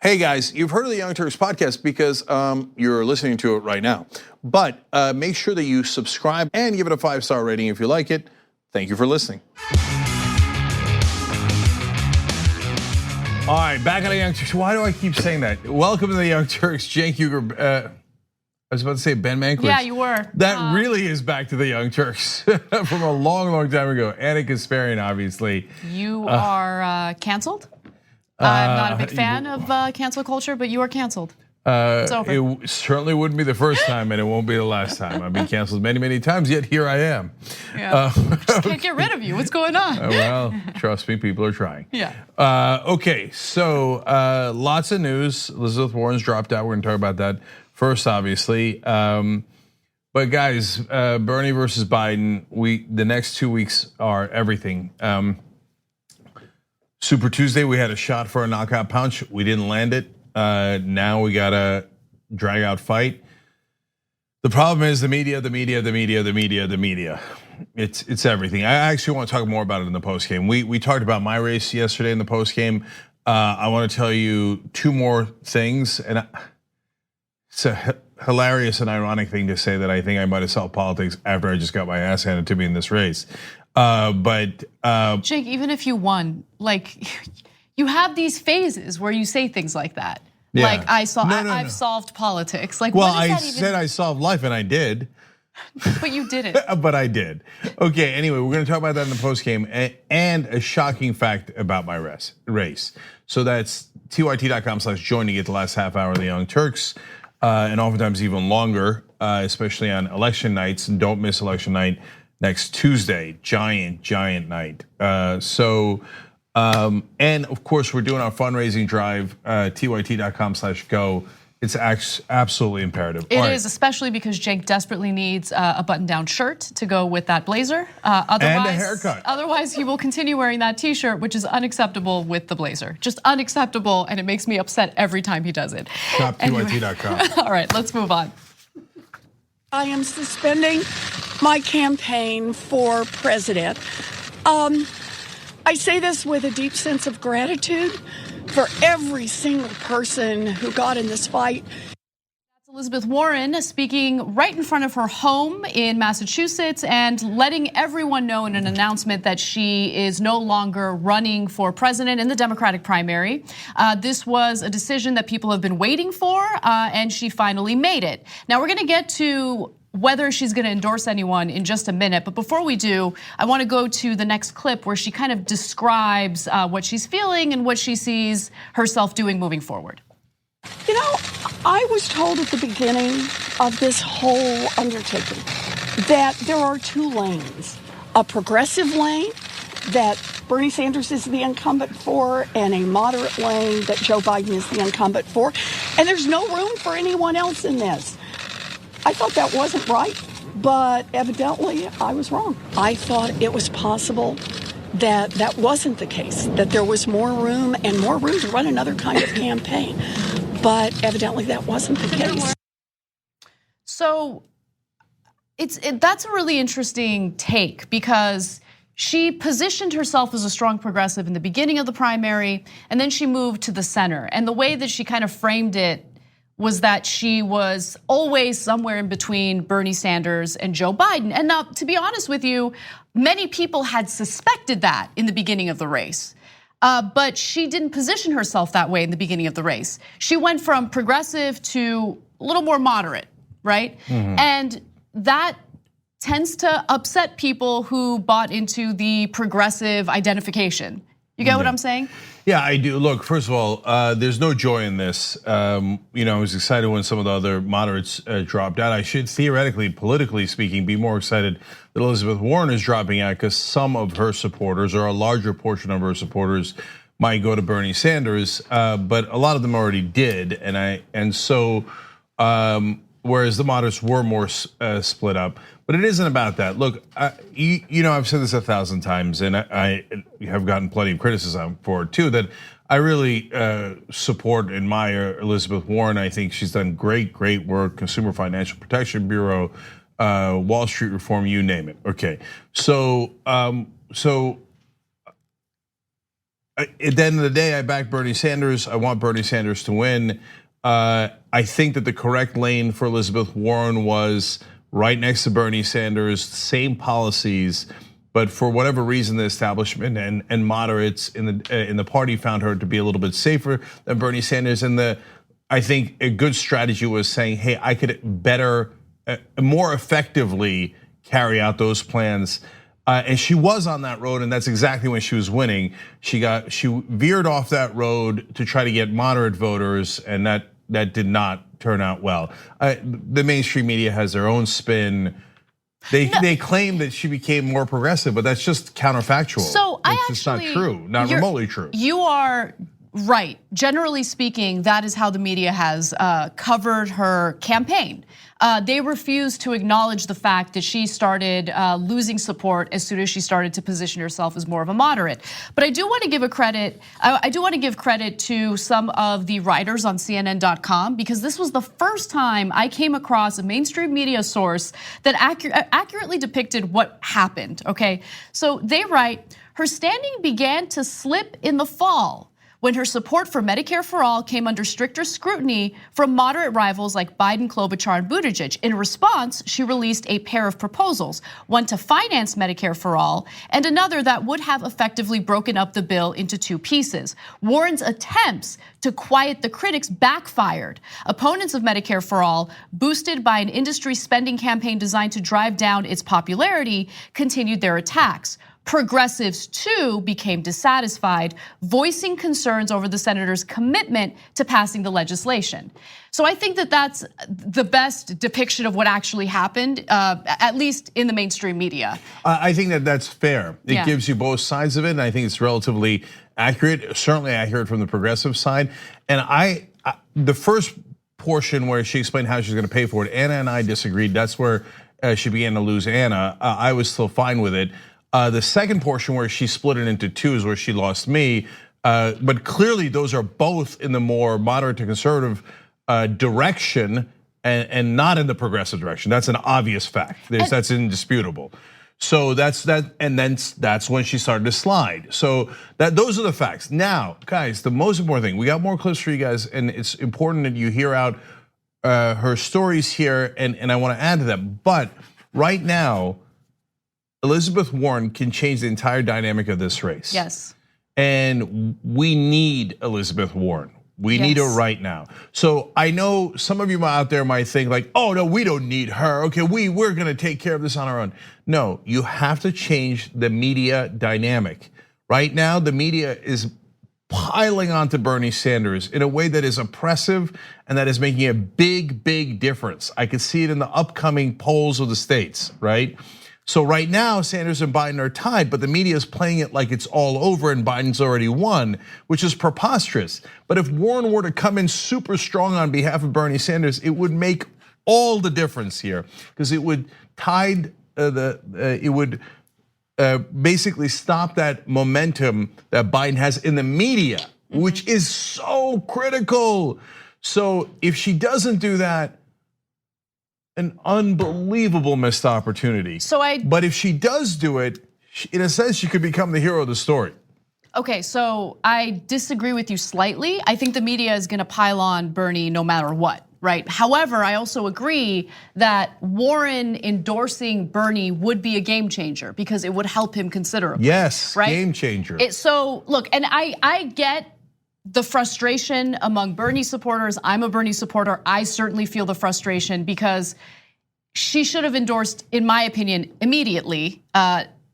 Hey guys, you've heard of the Young Turks podcast because you're listening to it right now. But make sure that you subscribe and give it a 5-star rating if you like it. Thank you for listening. All right, back on the Young Turks. Why do I keep saying that? Welcome to the Young Turks. Cenk, Uygur. I was about to say Ben Mankiewicz. Yeah, you were. That really is back to the Young Turks from a long, long time ago. And Kasparian, obviously. You are canceled. I'm not a big fan of cancel culture, but you are canceled. It's over. It certainly wouldn't be the first time, and it won't be the last time. I've been canceled many, many times, yet here I am. Yeah. Just can't get rid of you. What's going on? Well, trust me, people are trying. Yeah. Okay, so lots of news. Elizabeth Warren's dropped out. We're going to talk about that first, obviously. But guys, Bernie versus Biden, the next 2 weeks are everything. Super Tuesday, we had a shot for a knockout punch. We didn't land it. Now we got a drag out fight. The problem is the media. It's everything. I actually want to talk more about it in the post game. We talked about my race yesterday in the post game. I want to tell you 2 more things, and it's a hilarious and ironic thing to say that I think I might have solved politics after I just got my ass handed to me in this race. Cenk, even if you won, like you have these phases where you say things like that. Yeah. Like I've solved politics. Like, well, I said I solved life, and I did. But you didn't. But I did. Okay. Anyway, we're going to talk about that in the post game, and a shocking fact about my race. So that's tyt.com/join to get the last half hour of the Young Turks, and oftentimes even longer, especially on election nights. And don't miss election night next Tuesday. Giant night. And of course, we're doing our fundraising drive, tyt.com/go. It's absolutely imperative. It is, especially because Cenk desperately needs a button-down shirt to go with that blazer. And a haircut. Otherwise, he will continue wearing that T-shirt, which is unacceptable with the blazer. Just unacceptable, and it makes me upset every time he does it. Shop tyt.com. All right, let's move on. I am suspending my campaign for president. I say this with a deep sense of gratitude for every single person who got in this fight. That's Elizabeth Warren speaking right in front of her home in Massachusetts and letting everyone know in an announcement that she is no longer running for president in the Democratic primary. This was a decision that people have been waiting for, and she finally made it. Now we're gonna get to whether she's gonna endorse anyone in just a minute. But before we do, I wanna go to the next clip where she kind of describes what she's feeling and what she sees herself doing moving forward. You know, I was told at the beginning of this whole undertaking that there are 2 lanes, a progressive lane that Bernie Sanders is the incumbent for and a moderate lane that Joe Biden is the incumbent for. And there's no room for anyone else in this. I thought that wasn't right, but evidently I was wrong. I thought it was possible that that wasn't the case, that there was more room to run another kind of campaign. But evidently that wasn't the case. So that's a really interesting take because she positioned herself as a strong progressive in the beginning of the primary, and then she moved to the center. And the way that she kind of framed it was that she was always somewhere in between Bernie Sanders and Joe Biden. And now, to be honest with you, many people had suspected that in the beginning of the race. But she didn't position herself that way in the beginning of the race. She went from progressive to a little more moderate, right? Mm-hmm. And that tends to upset people who bought into the progressive identification. You get what I'm saying? Yeah, I do. Look, first of all, there's no joy in this. I was excited when some of the other moderates dropped out. I should theoretically, politically speaking, be more excited that Elizabeth Warren is dropping out because some of her supporters, or a larger portion of her supporters, might go to Bernie Sanders, but a lot of them already did, and so whereas the moderates were more split up. But it isn't about that. Look, I've said this 1,000 times, and I have gotten plenty of criticism for it too, that I really support and admire Elizabeth Warren. I think she's done great work, Consumer Financial Protection Bureau, Wall Street reform, you name it. Okay, so at the end of the day, I back Bernie Sanders. I want Bernie Sanders to win. I think that the correct lane for Elizabeth Warren was right next to Bernie Sanders, same policies, but for whatever reason, the establishment and moderates in the party found her to be a little bit safer than Bernie Sanders. And I think a good strategy was saying, hey, I could better, more effectively carry out those plans. And she was on that road, and that's exactly when she was winning. She veered off that road to try to get moderate voters, and that did not turn out well. The mainstream media has their own spin. They claim that she became more progressive, but that's just counterfactual. So it's just not true, not remotely true. You are right. Generally speaking, that is how the media has covered her campaign. They refused to acknowledge the fact that she started losing support as soon as she started to position herself as more of a moderate. But I do want to give I do want to give credit to some of the writers on CNN.com, because this was the first time I came across a mainstream media source that accurately depicted what happened. Okay, so they write, her standing began to slip in the fall when her support for Medicare for All came under stricter scrutiny from moderate rivals like Biden, Klobuchar, and Buttigieg. In response, she released a pair of proposals, one to finance Medicare for All, and another that would have effectively broken up the bill into two pieces. Warren's attempts to quiet the critics backfired. Opponents of Medicare for All, boosted by an industry spending campaign designed to drive down its popularity, continued their attacks. Progressives too became dissatisfied, voicing concerns over the senator's commitment to passing the legislation. So I think that that's the best depiction of what actually happened, at least in the mainstream media. I think that that's fair. It gives you both sides of it, and I think it's relatively accurate, certainly accurate from the progressive side. And the first portion where she explained how she's gonna pay for it, Anna and I disagreed. That's where she began to lose Anna. I was still fine with it. The second portion where she split it into two is where she lost me. But clearly those are both in the more moderate to conservative direction and not in the progressive direction. That's an obvious fact. That's indisputable. So that's when she started to slide. So those are the facts. Now, guys, the most important thing, we got more clips for you guys, and it's important that you hear out her stories here, and I want to add to that. But right now, Elizabeth Warren can change the entire dynamic of this race. Yes. And we need Elizabeth Warren. We need her right now. So I know some of you out there might think like, oh no, we don't need her. Okay, we're gonna take care of this on our own. No, you have to change the media dynamic. Right now, the media is piling onto Bernie Sanders in a way that is oppressive and that is making a big, big difference. I can see it in the upcoming polls of the states, right? So right now, Sanders and Biden are tied, but the media is playing it like it's all over and Biden's already won, which is preposterous. But if Warren were to come in super strong on behalf of Bernie Sanders, it would make all the difference here, because it would basically stop that momentum that Biden has in the media, which is so critical. So if she doesn't do that, an unbelievable missed opportunity. But if she does do it, in a sense, she could become the hero of the story. Okay, so I disagree with you slightly. I think the media is gonna pile on Bernie no matter what, right? However, I also agree that Warren endorsing Bernie would be a game changer because it would help him considerably. Yes, right? Game changer. So look, and I get the frustration among Bernie supporters. I'm a Bernie supporter. I certainly feel the frustration because she should have endorsed, in my opinion, immediately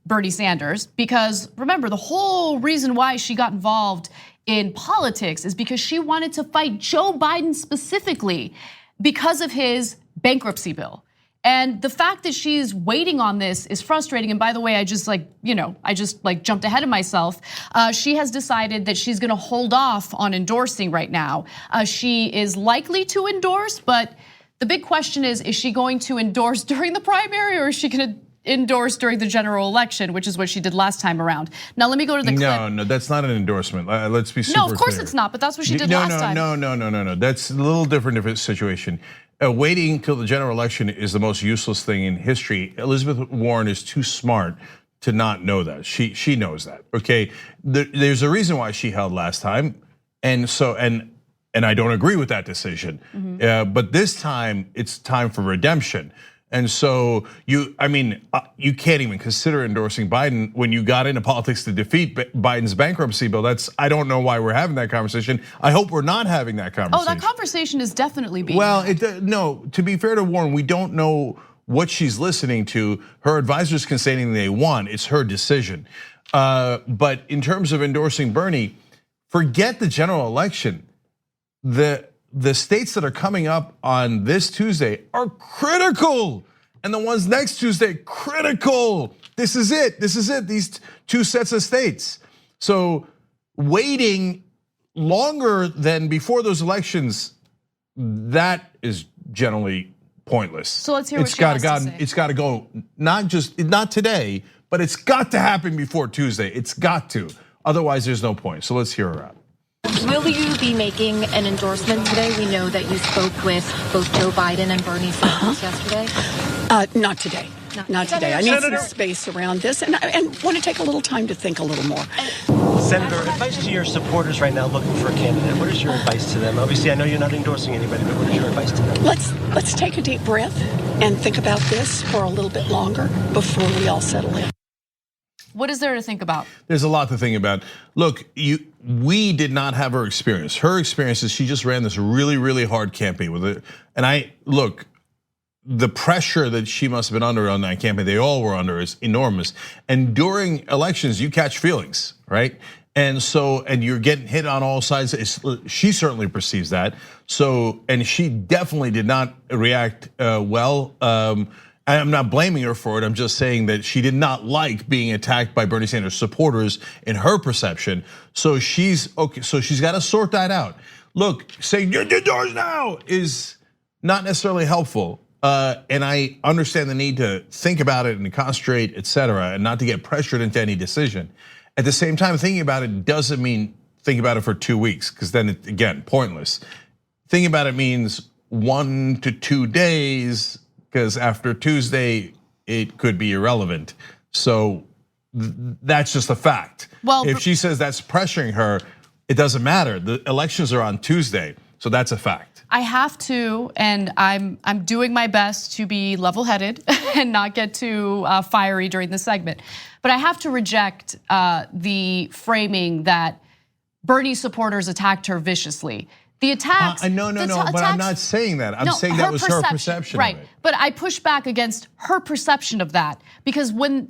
Bernie Sanders. Because remember, the whole reason why she got involved in politics is because she wanted to fight Joe Biden specifically because of his bankruptcy bill. And the fact that she's waiting on this is frustrating. And by the way, I just jumped ahead of myself. She has decided that she's gonna hold off on endorsing right now. She is likely to endorse, but the big question is she going to endorse during the primary or is she gonna endorse during the general election, which is what she did last time around? Now let me go to the clip. No, that's not an endorsement. Let's be super clear. No, of course it's not, but that's what she did last time. No, that's a little different situation. Waiting till the general election is the most useless thing in history. Elizabeth Warren is too smart to not know that. She knows that. Okay, there's a reason why she held last time, and so and I don't agree with that decision. But this time it's time for redemption. And so you can't even consider endorsing Biden when you got into politics to defeat Biden's bankruptcy bill. I don't know why we're having that conversation. I hope we're not having that conversation. Oh, that conversation is definitely being had. No, to be fair to Warren, we don't know what she's listening to. Her advisors can say anything they want. It's her decision. But in terms of endorsing Bernie, forget the general election. The states that are coming up on this Tuesday are critical, and the ones next Tuesday, critical. This is it, these two sets of states. So waiting longer than before those elections, that is generally pointless. So let's hear what she has to say. It's got to go, not today, but it's got to happen before Tuesday. It's got to, otherwise there's no point. So let's hear her out. Will you be making an endorsement today? We know that you spoke with both Joe Biden and Bernie Sanders yesterday. Not today. Not today. I need some space around this, and want to take a little time to think a little more. Senator, advice to your supporters right now looking for a candidate. What is your advice to them? Obviously, I know you're not endorsing anybody, but what is your advice to them? Let's take a deep breath and think about this for a little bit longer before we all settle in. What is there to think about? There's a lot to think about. Look, we did not have her experience. Her experience is she just ran this really, really hard campaign with it. And look, the pressure that she must have been under on that campaign, they all were under, is enormous. And during elections, you catch feelings, right? And you're getting hit on all sides. She certainly perceives that. And she definitely did not react well. I'm not blaming her for it. I'm just saying that she did not like being attacked by Bernie Sanders supporters in her perception. So she's got to sort that out. Look, saying you're indoors now is not necessarily helpful. And I understand the need to think about it and concentrate, etc., and not to get pressured into any decision. At the same time, thinking about it doesn't mean think about it for 2 weeks, because then it's, again, pointless. Thinking about it means 1 to 2 days, because after Tuesday, it could be irrelevant. So that's just a fact. Well, if she says that's pressuring her, it doesn't matter. The elections are on Tuesday, so that's a fact. I have to, and I'm doing my best to be level-headed and not get too fiery during the segment. But I have to reject the framing that Bernie supporters attacked her viciously. The attacks. No, but I'm not saying that. I'm saying that was her perception. Right, of it. But I push back against her perception of that, because when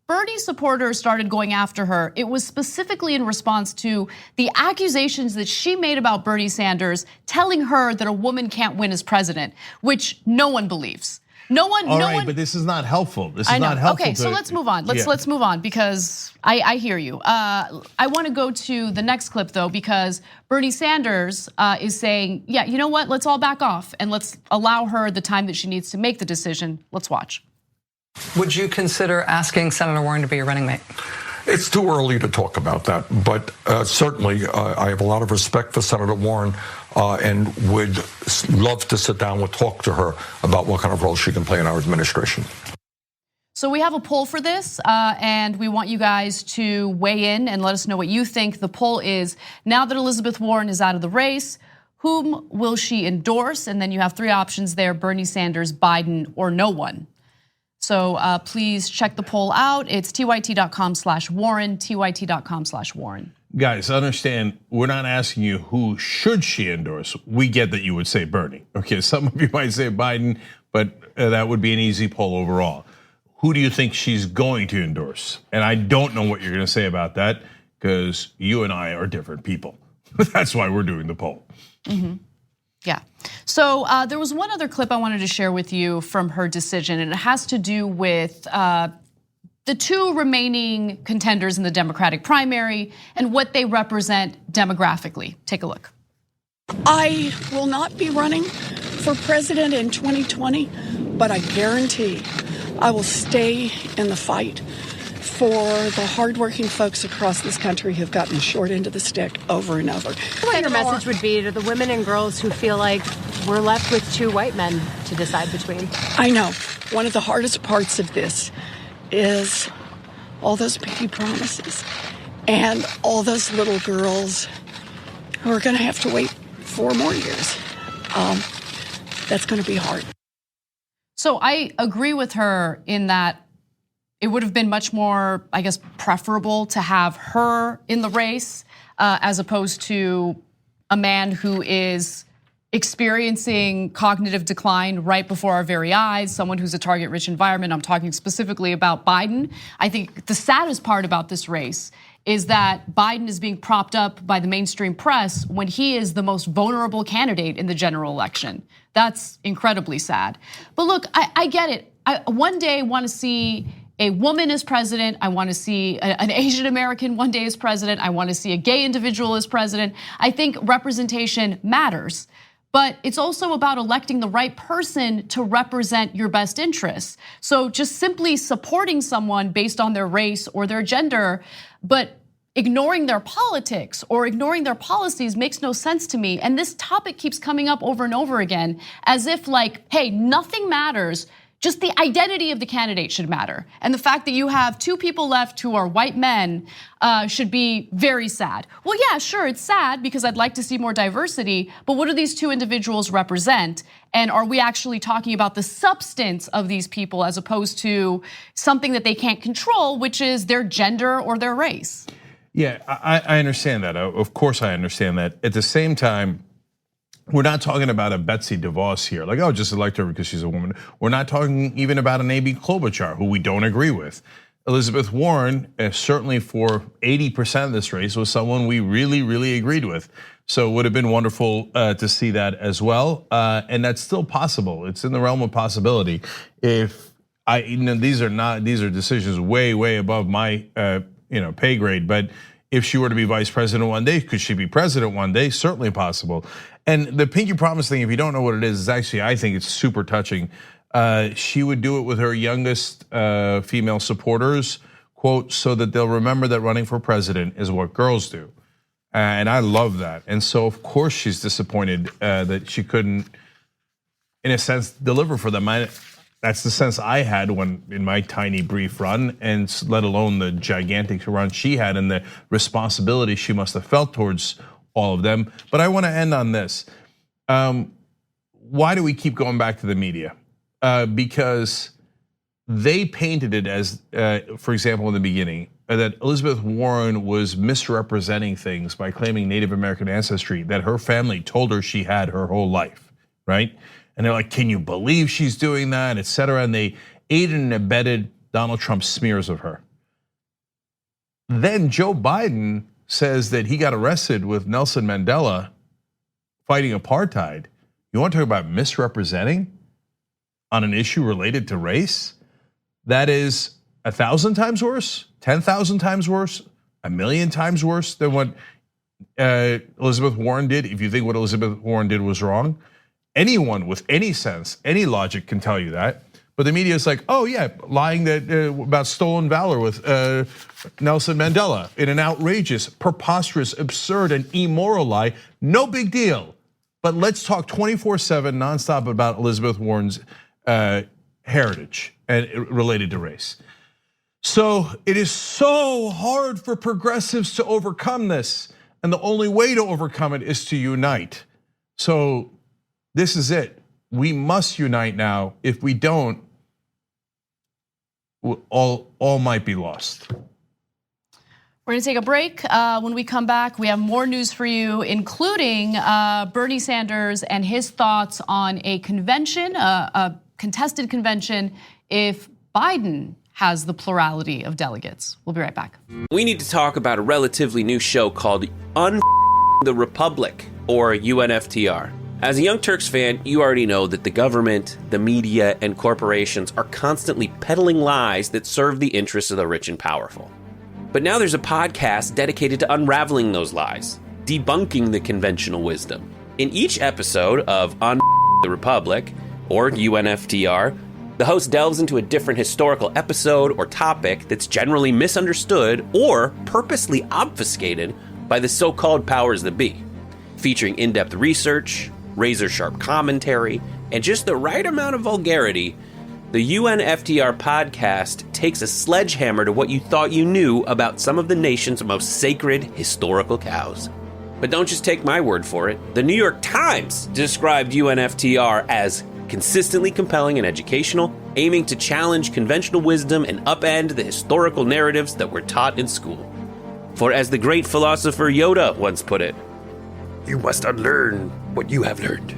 Bernie supporters started going after her, it was specifically in response to the accusations that she made about Bernie Sanders, telling her that a woman can't win as president, which no one believes. No one. But this is not helpful. This is not helpful. Okay, so let's move on. Let's move on, because I hear you. I want to go to the next clip though, because Bernie Sanders is saying, yeah, you know what? Let's all back off and let's allow her the time that she needs to make the decision. Let's watch. Would you consider asking Senator Warren to be your running mate? It's too early to talk about that, but certainly I have a lot of respect for Senator Warren and would love to sit down and talk to her about what kind of role she can play in our administration. So we have a poll for this, and we want you guys to weigh in and let us know what you think. The poll is, now that Elizabeth Warren is out of the race, whom will she endorse? And then you have 3 options there: Bernie Sanders, Biden, or no one. So please check the poll out. It's tyt.com/Warren, tyt.com/Warren. Guys, understand, we're not asking you who should she endorse. We get that you would say Bernie. Okay, some of you might say Biden, but that would be an easy poll overall. Who do you think she's going to endorse? And I don't know what you're gonna say about that, because you and I are different people. That's why we're doing the poll. Yeah, so there was one other clip I wanted to share with you from her decision, and it has to do with the 2 remaining contenders in the Democratic primary and what they represent demographically. Take a look. I will not be running for president in 2020, but I guarantee I will stay in the fight for the hardworking folks across this country who've gotten the short end of the stick over and over. What your message would be to the women and girls who feel like we're left with 2 white men to decide between? I know one of the hardest parts of this is all those pinky promises, and all those little girls who are going to have to wait 4 more years. That's going to be hard. So I agree with her in that it would have been much more, I guess, preferable to have her in the race as opposed to a man who is experiencing cognitive decline right before our very eyes, someone who's a target-rich environment. I'm talking specifically about Biden. I think the saddest part about this race is that Biden is being propped up by the mainstream press when he is the most vulnerable candidate in the general election. That's incredibly sad. But look, I get it. I one day want to see a woman as president. I want to see an Asian American one day as president. I want to see a gay individual as president. I think representation matters. But it's also about electing the right person to represent your best interests. So just simply supporting someone based on their race or their gender, but ignoring their politics or ignoring their policies makes no sense to me. And this topic keeps coming up over and over again as if like, hey, nothing matters. Just the identity of the candidate should matter. And the fact that you have 2 people left who are white men should be very sad. Well, yeah, sure, it's sad because I'd like to see more diversity, but what do these 2 individuals represent? And are we actually talking about the substance of these people as opposed to something that they can't control, which is their gender or their race? Yeah, I understand that. Of course I understand that. At the same time, we're not talking about a Betsy DeVos here, like, oh, just elect her because she's a woman. We're not talking even about an Amy Klobuchar, who we don't agree with. Elizabeth Warren, certainly for 80% of this race, was someone we really, really agreed with. So it would have been wonderful to see that as well. And that's still possible. It's in the realm of possibility. If these are decisions way, way above my pay grade, but if she were to be vice president one day, could she be president one day? Certainly possible. And the pinky promise thing, if you don't know what it is actually, I think it's super touching. She would do it with her youngest female supporters, quote, so that they'll remember that running for president is what girls do. And I love that. And so of course she's disappointed that she couldn't, in a sense, deliver for them. That's the sense I had when in my tiny brief run, and let alone the gigantic run she had and the responsibility she must have felt towards all of them. But I want to end on this. Why do we keep going back to the media? Because they painted it as, for example, in the beginning, that Elizabeth Warren was misrepresenting things by claiming Native American ancestry that her family told her she had her whole life, right? And they're like, can you believe she's doing that, et cetera? And they aided and abetted Donald Trump's smears of her. Then Joe Biden says that he got arrested with Nelson Mandela fighting apartheid. You want to talk about misrepresenting on an issue related to race? That is 1,000 times worse, 10,000 times worse, 1,000,000 times worse than what Elizabeth Warren did. If you think what Elizabeth Warren did was wrong, anyone with any sense, any logic can tell you that. But the media is like, oh yeah, lying about stolen valor with Nelson Mandela in an outrageous, preposterous, absurd, and immoral lie. No big deal. But let's talk 24/7 nonstop about Elizabeth Warren's heritage and related to race. So it is so hard for progressives to overcome this, and the only way to overcome it is to unite. So this is it. We must unite now. If we don't, all might be lost. We're gonna take a break. When we come back, we have more news for you, including Bernie Sanders and his thoughts on a convention, a contested convention, if Biden has the plurality of delegates. We'll be right back. We need to talk about a relatively new show called the Republic, or UNFTR. As a Young Turks fan, you already know that the government, the media, and corporations are constantly peddling lies that serve the interests of the rich and powerful. But now there's a podcast dedicated to unraveling those lies, debunking the conventional wisdom. In each episode of the Republic, or UNFTR, the host delves into a different historical episode or topic that's generally misunderstood or purposely obfuscated by the so-called powers that be, featuring in-depth research, razor-sharp commentary, and just the right amount of vulgarity. The UNFTR podcast takes a sledgehammer to what you thought you knew about some of the nation's most sacred historical cows. But don't just take my word for it. The New York Times described UNFTR as consistently compelling and educational, aiming to challenge conventional wisdom and upend the historical narratives that were taught in school. For as the great philosopher Yoda once put it, you must unlearn what you have learned.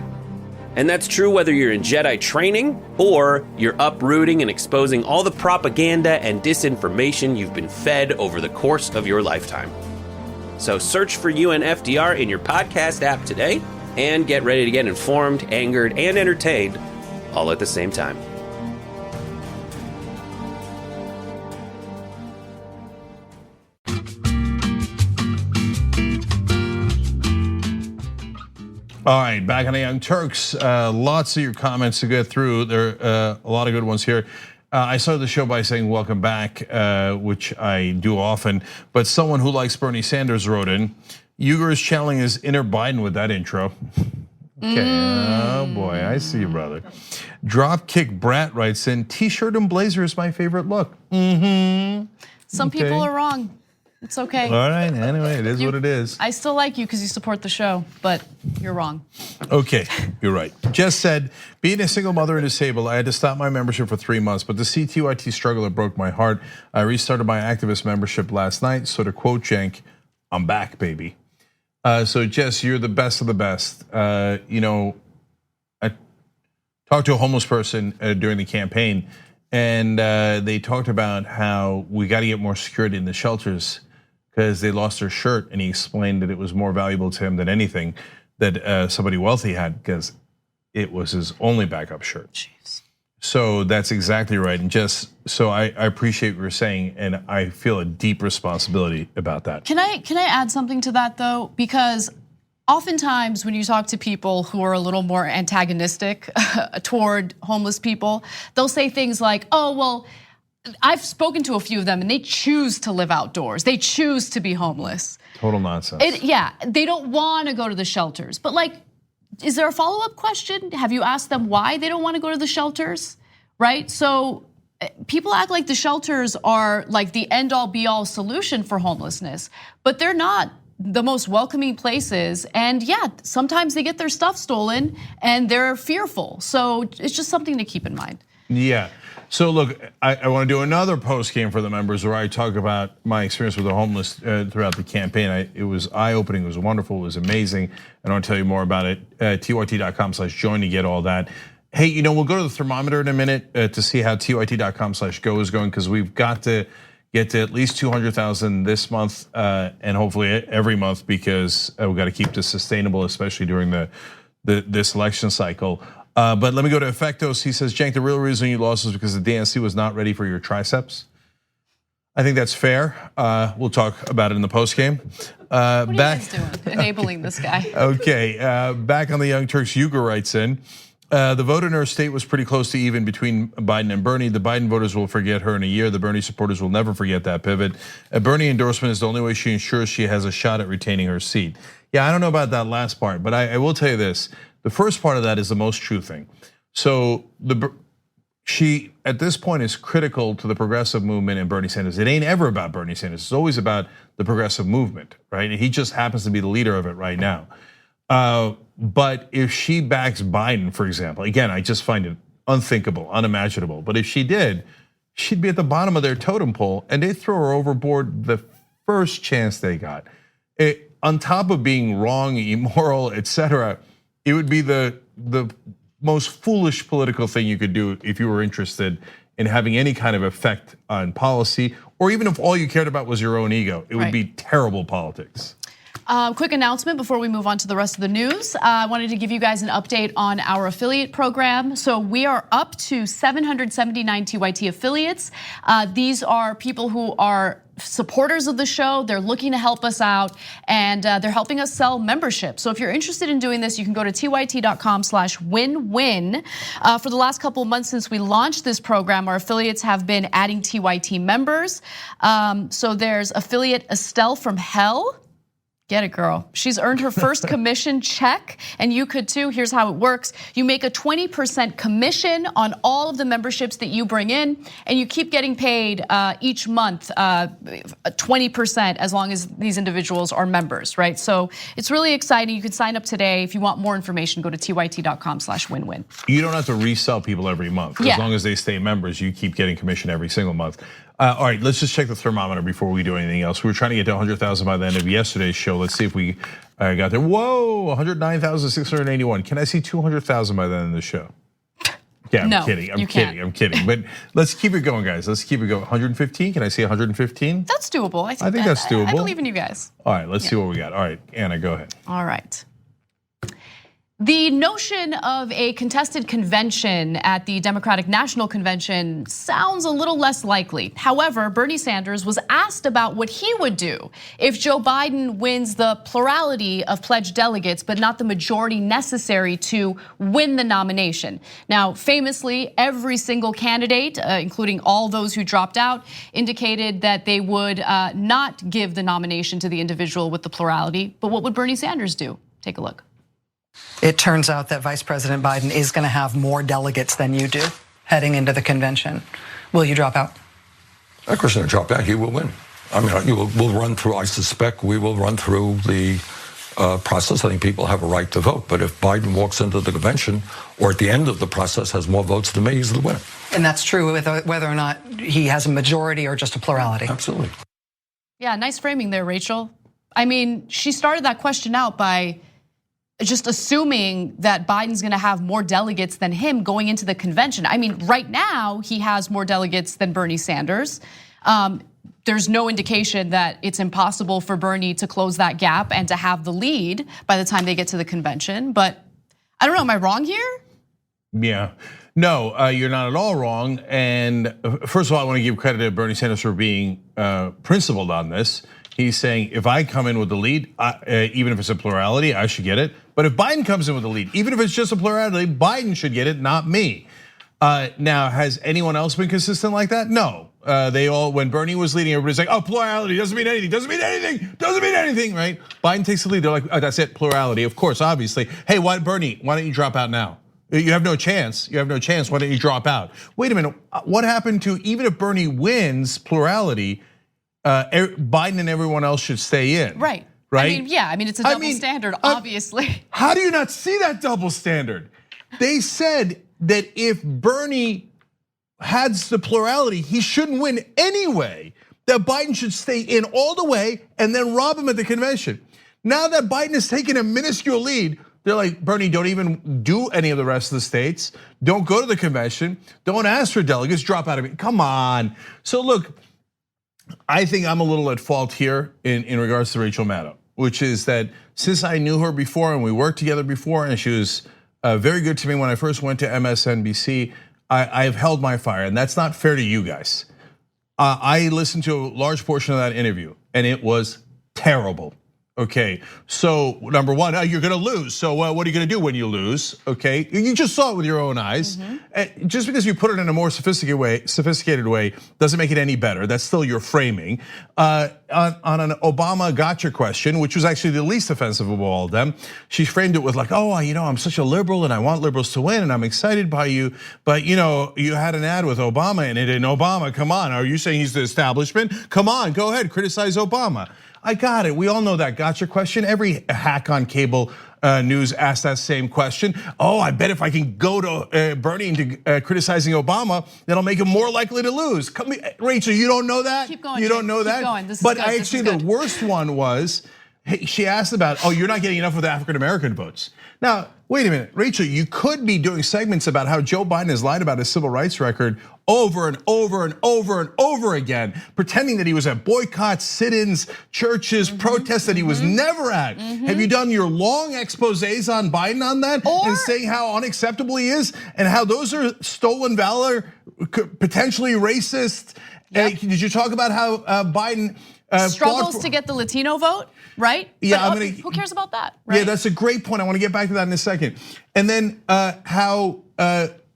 And that's true whether you're in Jedi training or you're uprooting and exposing all the propaganda and disinformation you've been fed over the course of your lifetime. So search for UNFTR in your podcast app today and get ready to get informed, angered, and entertained all at the same time. All right, back on the Young Turks. Lots of your comments to go through. There are a lot of good ones here. I started the show by saying welcome back, which I do often. But someone who likes Bernie Sanders wrote in, Uygur is channeling his inner Biden with that intro. Okay, oh boy, I see you, brother. Dropkick Brat writes in, T-shirt and blazer is my favorite look. Some people are wrong. It's okay. All right, anyway, it is what it is. I still like you because you support the show, but you're wrong. Okay, you're right. Jess said, being a single mother and disabled, I had to stop my membership for 3 months, but the TYT struggle, it broke my heart. I restarted my activist membership last night, so to quote Cenk, I'm back, baby. So Jess, you're the best of the best. You know, I talked to a homeless person during the campaign, and they talked about how we got to get more security in the shelters because they lost their shirt, and he explained that it was more valuable to him than anything that somebody wealthy had because it was his only backup shirt. Jeez. So that's exactly right, and just so I appreciate what you're saying, and I feel a deep responsibility about that. Can I add something to that though? Because oftentimes when you talk to people who are a little more antagonistic toward homeless people, they'll say things like, "Oh well." I've spoken to a few of them and they choose to live outdoors. They choose to be homeless. Total nonsense. Yeah, they don't want to go to the shelters. But like, is there a follow-up question? Have you asked them why they don't want to go to the shelters, right? So people act like the shelters are like the end-all be-all solution for homelessness, but they're not the most welcoming places. And yeah, sometimes they get their stuff stolen and they're fearful. So it's just something to keep in mind. Yeah. So look, I want to do another post game for the members where I talk about my experience with the homeless throughout the campaign. It was eye-opening, it was wonderful, it was amazing. I want to tell you more about it. TYT.com/join to get all that. Hey, you know, we'll go to the thermometer in a minute to see how TYT.com/go is going because we've got to get to at least 200,000 this month and hopefully every month because we've got to keep this sustainable, especially during this election cycle. But let me go to Effectos. He says, Cenk, the real reason you lost was because the DNC was not ready for your triceps. I think that's fair. We'll talk about it in the post game. What are you guys doing? Enabling this guy. Okay, back on the Young Turks, Uygur writes in, the vote in her state was pretty close to even between Biden and Bernie. The Biden voters will forget her in a year. The Bernie supporters will never forget that pivot. A Bernie endorsement is the only way she ensures she has a shot at retaining her seat. Yeah, I don't know about that last part, but I will tell you this. The first part of that is the most true thing. So she at this point is critical to the progressive movement and Bernie Sanders. It ain't ever about Bernie Sanders. It's always about the progressive movement, right? And he just happens to be the leader of it right now. But if she backs Biden, for example, again, I just find it unthinkable, unimaginable. But if she did, she'd be at the bottom of their totem pole and they'd throw her overboard the first chance they got. On top of being wrong, immoral, etc., it would be the most foolish political thing you could do if you were interested in having any kind of effect on policy, or even if all you cared about was your own ego. It would be terrible politics. Quick announcement before we move on to the rest of the news. I wanted to give you guys an update on our affiliate program. So we are up to 779 TYT affiliates. These are people who are supporters of the show. They're looking to help us out and they're helping us sell membership. So if you're interested in doing this, you can go to tyt.com/win-win. For the last couple of months since we launched this program, our affiliates have been adding TYT members. So there's affiliate Estelle from Hell. Get it, girl. She's earned her first commission check, and you could too. Here's how it works. You make a 20% commission on all of the memberships that you bring in, and you keep getting paid each month 20% as long as these individuals are members, right? So it's really exciting. You can sign up today. If you want more information, go to tyt.com/winwin. You don't have to resell people every month. As long as they stay members, you keep getting commission every single month. All right, let's just check the thermometer before we do anything else. We were trying to get to 100,000 by the end of yesterday's show. Let's see if we got there. Whoa, 109,681. Can I see 200,000 by the end of the show? Yeah, I'm kidding. I'm kidding. But let's keep it going, guys. Let's keep it going. 115. Can I see 115? That's doable. I think that's doable. I believe in you guys. All right, let's see what we got. All right, Anna, go ahead. All right. The notion of a contested convention at the Democratic National Convention sounds a little less likely. However, Bernie Sanders was asked about what he would do if Joe Biden wins the plurality of pledged delegates, but not the majority necessary to win the nomination. Now, famously, every single candidate, including all those who dropped out, indicated that they would not give the nomination to the individual with the plurality. But what would Bernie Sanders do? Take a look. It turns out that Vice President Biden is going to have more delegates than you do heading into the convention. Will you drop out? Of course, going to drop out. He will win. I mean, we'll run through. I suspect we will run through the process. I think people have a right to vote. But if Biden walks into the convention or at the end of the process has more votes than me, he's the winner. And that's true whether or not he has a majority or just a plurality. Absolutely. Yeah, nice framing there, Rachel. I mean, she started that question out by just assuming that Biden's gonna have more delegates than him going into the convention. I mean, right now, he has more delegates than Bernie Sanders. There's no indication that it's impossible for Bernie to close that gap and to have the lead by the time they get to the convention. But I don't know, am I wrong here? Yeah, no, you're not at all wrong. And first of all, I wanna give credit to Bernie Sanders for being principled on this. He's saying, if I come in with the lead, even if it's a plurality, I should get it. But if Biden comes in with the lead, even if it's just a plurality, Biden should get it, not me. Now, has anyone else been consistent like that? No. They all, when Bernie was leading, everybody's like, oh, plurality doesn't mean anything, doesn't mean anything, doesn't mean anything, right? Biden takes the lead, they're like, oh, that's it, plurality. Of course, obviously. Hey, Bernie, why don't you drop out now? You have no chance, why don't you drop out? Wait a minute, what happened to, even if Bernie wins plurality, Biden and everyone else should stay in. Right. Right? I mean, it's a double standard, obviously. How do you not see that double standard? They said that if Bernie has the plurality, he shouldn't win anyway. That Biden should stay in all the way and then rob him at the convention. Now that Biden has taken a minuscule lead, they're like, Bernie, don't even do any of the rest of the states. Don't go to the convention. Don't ask for delegates, drop out of it. Come on. So look, I think I'm a little at fault here in regards to Rachel Maddow, which is that since I knew her before and we worked together before, and she was very good to me when I first went to MSNBC, I've held my fire, and that's not fair to you guys. I listened to a large portion of that interview, and it was terrible. Okay, so number one, you're gonna lose. So what are you gonna do when you lose? Okay, you just saw it with your own eyes. Just because you put it in a more sophisticated way doesn't make it any better. That's still your framing. On an Obama gotcha question, which was actually the least offensive of all of them, she framed it with like, oh, I'm such a liberal and I want liberals to win and I'm excited by you. But you had an ad with Obama in it, and Obama, come on, are you saying he's the establishment? Come on, go ahead, criticize Obama. I got it. We all know that gotcha question. Every hack on cable news asked that same question. Oh, I bet if I can go to Bernie into criticizing Obama, that'll make him more likely to lose. Rachel, you don't know that? Keep going. You don't know that? Keep going. This is but good. Actually, the worst one was, she asked about, oh, you're not getting enough of the African American votes. Now, wait a minute, Rachel, you could be doing segments about how Joe Biden has lied about his civil rights record over and over and over and over again, pretending that he was at boycotts, sit-ins, churches, protests that he was never at. Have you done your long exposés on Biden on that and saying how unacceptable he is and how those are stolen valor, potentially racist? Yep. Did you talk about how Biden struggles to get the Latino vote? Right? Yeah, who cares about that? Right? Yeah, that's a great point. I want to get back to that in a second. And then how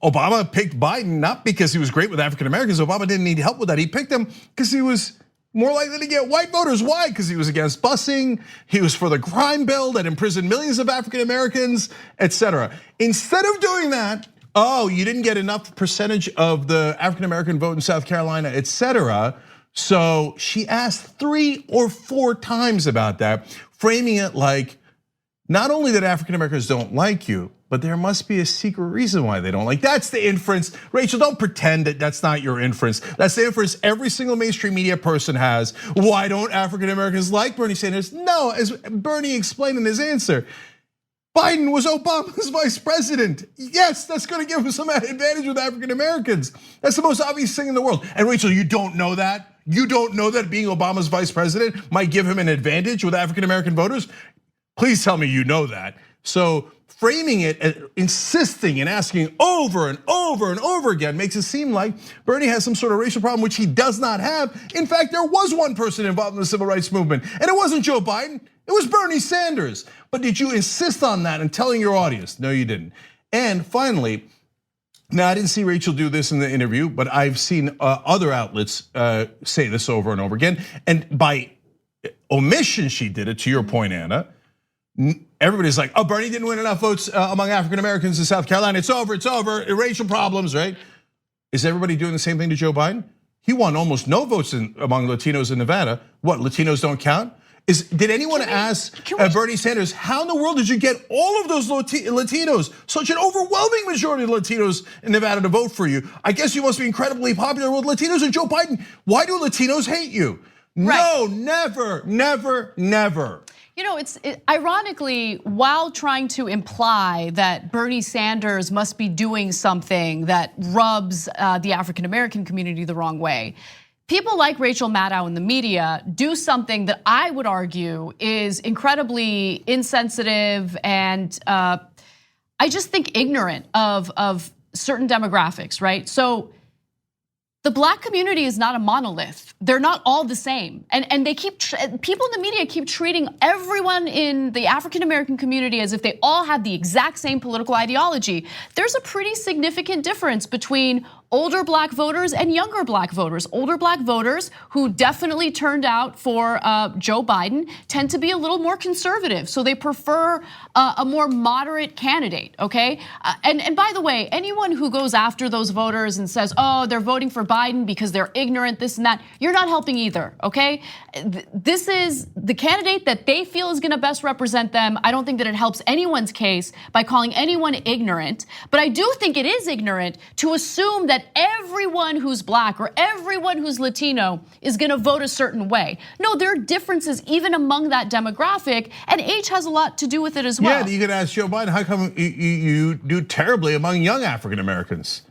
Obama picked Biden, not because he was great with African Americans. Obama didn't need help with that. He picked him because he was more likely to get white voters. Why? Because he was against busing, he was for the crime bill that imprisoned millions of African Americans, etc. Instead of doing that, oh, you didn't get enough percentage of the African American vote in South Carolina, etc. So she asked 3 or 4 times about that, framing it like, not only that African Americans don't like you, but there must be a secret reason why they don't like. That's the inference. Rachel, don't pretend that that's not your inference. That's the inference every single mainstream media person has. Why don't African Americans like Bernie Sanders? No, as Bernie explained in his answer, Biden was Obama's vice president. Yes, that's gonna give him some advantage with African Americans. That's the most obvious thing in the world. And Rachel, you don't know that? You don't know that being Obama's vice president might give him an advantage with African American voters? Please tell me you know that. So framing it, insisting and asking over and over and over again makes it seem like Bernie has some sort of racial problem, which he does not have. In fact, there was one person involved in the civil rights movement, and it wasn't Joe Biden, it was Bernie Sanders. But did you insist on that and telling your audience? No, you didn't. And finally, now I didn't see Rachel do this in the interview, but I've seen other outlets say this over and over again. And by omission, she did it, to your point, Anna. Everybody's like, oh, Bernie didn't win enough votes among African Americans in South Carolina. It's over, racial problems, right? Is everybody doing the same thing to Joe Biden? He won almost no votes among Latinos in Nevada. What, Latinos don't count? Did anyone ask Bernie Sanders, how in the world did you get all of those Latinos, such an overwhelming majority of Latinos in Nevada to vote for you? I guess you must be incredibly popular with Latinos and Joe Biden. Why do Latinos hate you? Right. No, never, never, never. You know, it's ironically, while trying to imply that Bernie Sanders must be doing something that rubs the African American community the wrong way, people like Rachel Maddow in the media do something that I would argue is incredibly insensitive and I just think ignorant of certain demographics, right? So the Black community is not a monolith. They're not all the same. And they people in the media keep treating everyone in the African American community as if they all have the exact same political ideology. There's a pretty significant difference between older Black voters and younger Black voters. Older Black voters who definitely turned out for Joe Biden tend to be a little more conservative. So they prefer a more moderate candidate, okay? And by the way, anyone who goes after those voters and says, oh, they're voting for Biden because they're ignorant, this and that, you're not helping either, okay? This is the candidate that they feel is gonna best represent them. I don't think that it helps anyone's case by calling anyone ignorant, but I do think it is ignorant to assume that everyone who's Black or everyone who's Latino is gonna vote a certain way. No, there are differences even among that demographic, and age has a lot to do with it as well. Yeah, you could ask Joe Biden, how come you do terribly among young African Americans?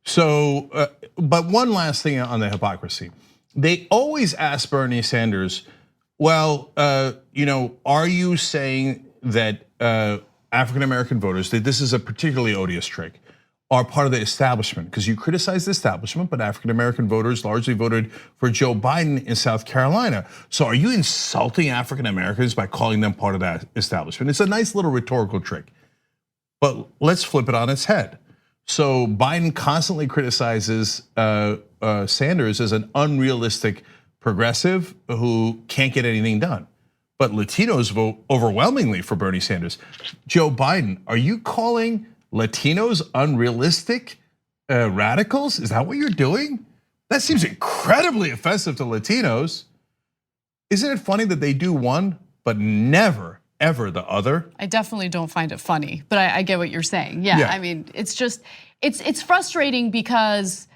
So, but one last thing on the hypocrisy. They always ask Bernie Sanders, well, are you saying that African American voters, that this is a particularly odious trick, are part of the establishment? Because you criticize the establishment, but African American voters largely voted for Joe Biden in South Carolina. So are you insulting African Americans by calling them part of that establishment? It's a nice little rhetorical trick, but let's flip it on its head. So Biden constantly criticizes Sanders as an unrealistic progressive who can't get anything done. But Latinos vote overwhelmingly for Bernie Sanders. Joe Biden, are you calling Latinos unrealistic radicals? Is that what you're doing? That seems incredibly offensive to Latinos. Isn't it funny that they do one, but never, ever the other? I definitely don't find it funny, but I get what you're saying. Yeah, I mean, it's just, it's frustrating because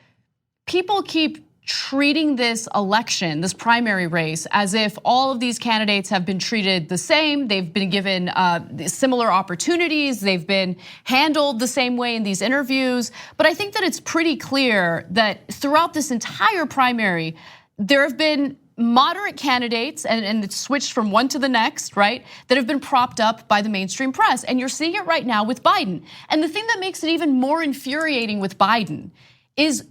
people keep treating this election, this primary race, as if all of these candidates have been treated the same. They've been given similar opportunities. They've been handled the same way in these interviews. But I think that it's pretty clear that throughout this entire primary, there have been moderate candidates, and it's switched from one to the next, right, that have been propped up by the mainstream press. And you're seeing it right now with Biden. And the thing that makes it even more infuriating with Biden is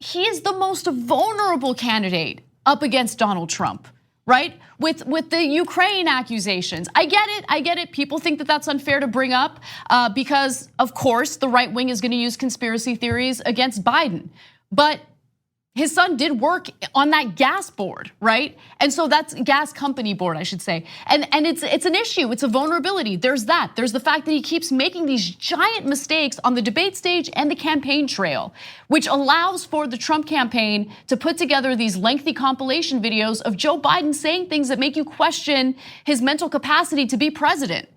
he is the most vulnerable candidate up against Donald Trump, right? With the Ukraine accusations. I get it. People think that that's unfair to bring up because, of course, the right wing is gonna use conspiracy theories against Biden. But his son did work on that gas board, right? And so that's gas company board, I should say. And it's an issue, it's a vulnerability. There's that. There's the fact that he keeps making these giant mistakes on the debate stage and the campaign trail, which allows for the Trump campaign to put together these lengthy compilation videos of Joe Biden saying things that make you question his mental capacity to be president.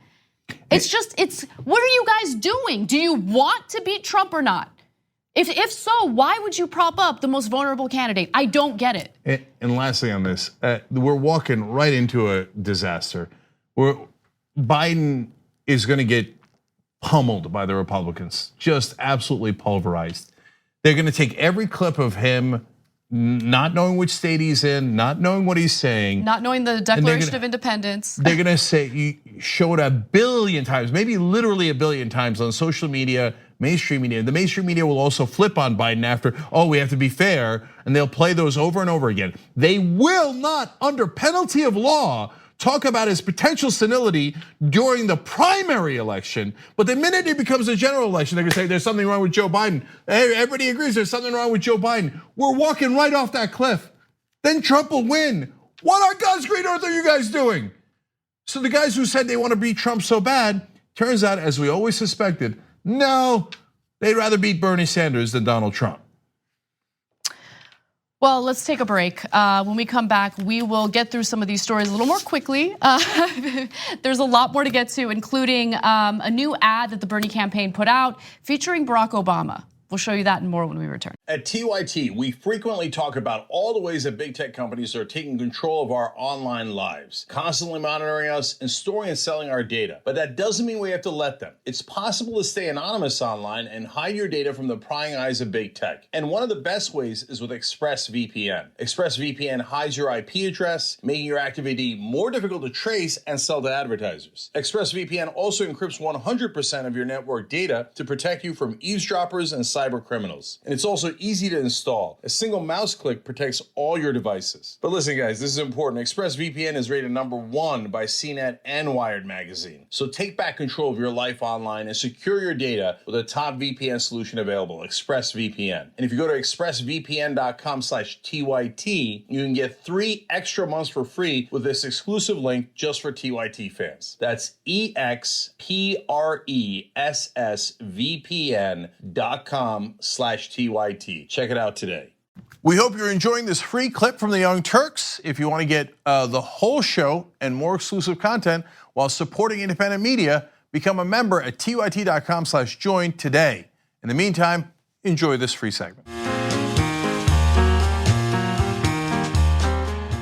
It's what are you guys doing? Do you want to beat Trump or not? If so, why would you prop up the most vulnerable candidate? I don't get it. And lastly on this, we're walking right into a disaster. Biden is going to get pummeled by the Republicans, just absolutely pulverized. They're going to take every clip of him not knowing which state he's in, not knowing what he's saying. Not knowing the Declaration of Independence. They're going to say, you show it 1 billion times, maybe literally 1 billion times on social media, mainstream media. The mainstream media will also flip on Biden after, we have to be fair, and they'll play those over and over again. They will not, under penalty of law, talk about his potential senility during the primary election, but the minute it becomes a general election, they're gonna say there's something wrong with Joe Biden. Hey, everybody agrees there's something wrong with Joe Biden. We're walking right off that cliff. Then Trump will win. What on God's green earth are you guys doing? So the guys who said they want to beat Trump so bad, turns out, as we always suspected, no, they'd rather beat Bernie Sanders than Donald Trump. Well, let's take a break. When we come back, we will get through some of these stories a little more quickly. There's a lot more to get to, including a new ad that the Bernie campaign put out featuring Barack Obama. We'll show you that and more when we return. At TYT, we frequently talk about all the ways that big tech companies are taking control of our online lives, constantly monitoring us and storing and selling our data. But that doesn't mean we have to let them. It's possible to stay anonymous online and hide your data from the prying eyes of big tech. And one of the best ways is with ExpressVPN. ExpressVPN hides your IP address, making your activity more difficult to trace and sell to advertisers. ExpressVPN also encrypts 100% of your network data to protect you from eavesdroppers and cyber criminals. And it's also easy to install. A single mouse click protects all your devices. But listen, guys, this is important. ExpressVPN is rated #1 by CNET and Wired magazine. So take back control of your life online and secure your data with a top VPN solution available, ExpressVPN. And if you go to expressvpn.com/TYT, you can get 3 extra months for free with this exclusive link just for TYT fans. That's expressvpn.com/TYT. Check it out today. We hope you're enjoying this free clip from the Young Turks. If you want to get the whole show and more exclusive content while supporting independent media, become a member at tyt.com/join today. In the meantime, enjoy this free segment.